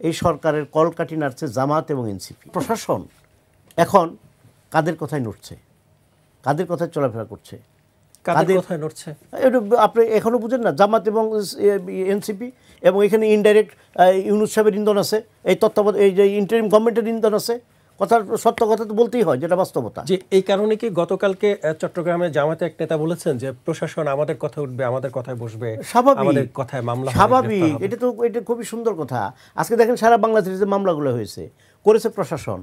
এই সরকারের কলকাঠি নাড়ছে জামাত এবং এনসিপি। প্রশাসন এখন কাদের কথায় নড়ছে, কাদের কথায় চলাফেরা করছে, কাদের কথায় নড়ছে এটা আপনি এখনো বুঝেন না? জামাত এবং এনসিপি, এবং এখানে ইনডাইরেক্ট ইউনূস সাহেবের ইন্ধন আছে, এই তত্ত্বাবধায়ক এই যে ইন্টারিম গভর্নমেন্টের ইন্ধন আছে। কথার সত্য কথা তো বলতেই হয়, যেটা বাস্তবতা। যে এই কারণে কি গতকালকে চট্টগ্রামে জামাতে এক নেতা বলেছেন যে প্রশাসন আমাদের কথা উঠবে, আমাদের কথায় বসবে, আমাদের কথায় মামলা হবে? স্বাভাবিক, এটা তো এটা খুবই সুন্দর কথা। আজকে দেখেন সারা বাংলাদেশে যে মামলাগুলো হয়েছে করেছে প্রশাসন।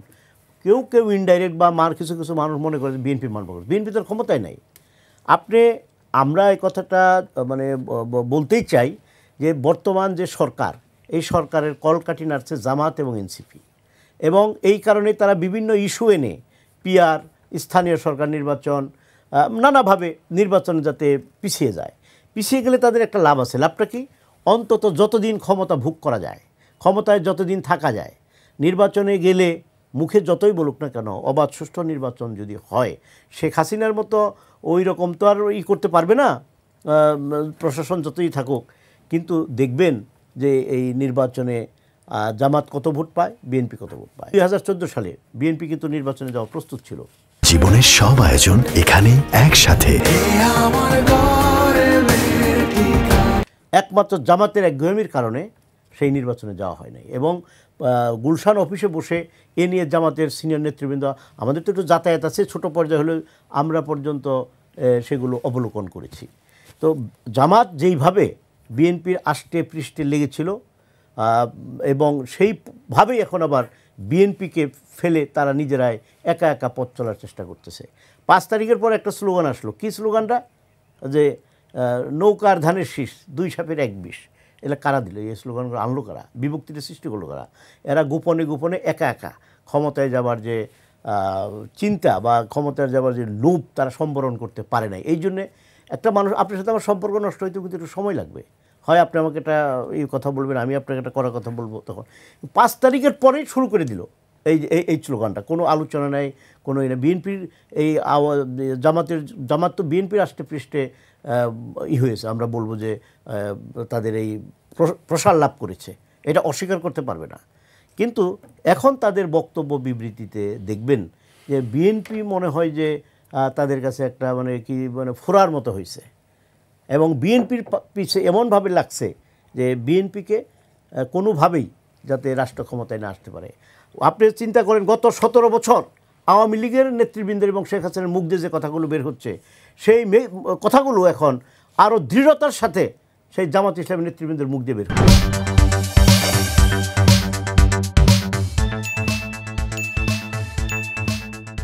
কেউ কেউ ইনডাইরেক্ট বা কিছু কিছু মানুষ মনে করে বিএনপি মামলা করে। বিএনপি তো ক্ষমতায় নাই। আমরা এই কথাটা মানে বলতেই চাই যে বর্তমান যে সরকার, এই সরকারের কলকাঠি নাড়ছে জামাত এবং এনসিপি, এবং এই কারণে তারা বিভিন্ন ইস্যু এনে পিআর, স্থানীয় সরকার নির্বাচন, নানাভাবে নির্বাচন যাতে পিছিয়ে যায়। পিছিয়ে গেলে তাদের একটা লাভ আছে। লাভটা কি? অন্তত যতদিন ক্ষমতা ভোগ করা যায়, ক্ষমতায় যতদিন থাকা যায়, নির্বাচনে গেলে মুখে যতই বলুক না কেন, অবাধ সুষ্ঠু নির্বাচন যদি হয়, শেখ হাসিনার মতো ওই রকম তো আর করতে পারবে না প্রশাসন যতই থাকুক। কিন্তু দেখবেন যে এই নির্বাচনে জামাত কত ভোট পায়, বিএনপি কত ভোট পায়। 2014 সালে বিএনপি কিন্তু নির্বাচনে যাওয়া প্রস্তুত ছিল। জীবনের সব আয়োজন এখানে একসাথে। একমাত্র জামাতের একগুঁয়েমির কারণে সেই নির্বাচনে যাওয়া হয় নাই। এবং গুলশান অফিসে বসে এ নিয়ে জামাতের সিনিয়র নেতৃবৃন্দ, আমাদের তো একটু যাতায়াত আছে, ছোটো পর্যায়ে হলেও আমরা পর্যন্ত সেগুলো অবলোকন করেছি। তো জামাত যেইভাবে বিএনপির আষ্টে পৃষ্ঠে লেগেছিল, এবং সেইভাবেই এখন আবার বিএনপিকে ফেলে তারা নিজেরাই একা একা পথ চলার চেষ্টা করতেছে। 5 তারিখের পর একটা স্লোগান আসলো। কী স্লোগানটা? যে নৌকার ধানের শীষ, 2 সাপের 1 বিষ। এরা কারা দিল? এই স্লোগানগুলো আনলো কারা? বিভক্তির সৃষ্টি করলো কারা? এরা গোপনে গোপনে একা একা ক্ষমতায় যাবার যে চিন্তা বা ক্ষমতায় যাবার যে লোভ, তারা সম্বরণ করতে পারে নাই। এই জন্যে একটা মানুষ, আপনার সাথে আমার সম্পর্ক নষ্ট হইতে কিন্তু একটু সময় লাগবে। হয় আপনি আমাকে একটা এই কথা বলবেন, আমি আপনাকে একটা করার কথা বলবো। তখন 5 তারিখের পরেই শুরু করে দিল এই স্লোগানটা। কোনো আলোচনা নেই, কোনো বিএনপির এই জামাত তো বিএনপির আষ্টে পৃষ্ঠে হয়েছে। আমরা বলবো যে তাদের এই প্রসার লাভ করেছে, এটা অস্বীকার করতে পারবে না। কিন্তু এখন তাদের বক্তব্য বিবৃতিতে দেখবেন যে বিএনপি মনে হয় যে তাদের কাছে একটা ফোরার মতো হয়েছে, এবং বিএনপির পিছে এমনভাবে লাগছে যে বিএনপিকে কোনোভাবেই যাতে রাষ্ট্র ক্ষমতায় না আসতে পারে। আপনি চিন্তা করেন, গত 17 বছর আওয়ামী লীগের নেতৃবৃন্দের এবং শেখ হাসিনার মুখ দিয়ে যে কথাগুলো বের হচ্ছে, সেই কথাগুলো এখন আরও দৃঢ়তার সাথে সেই জামাত ইসলামী নেতৃবৃন্দের মুখ দিয়ে বের হচ্ছে।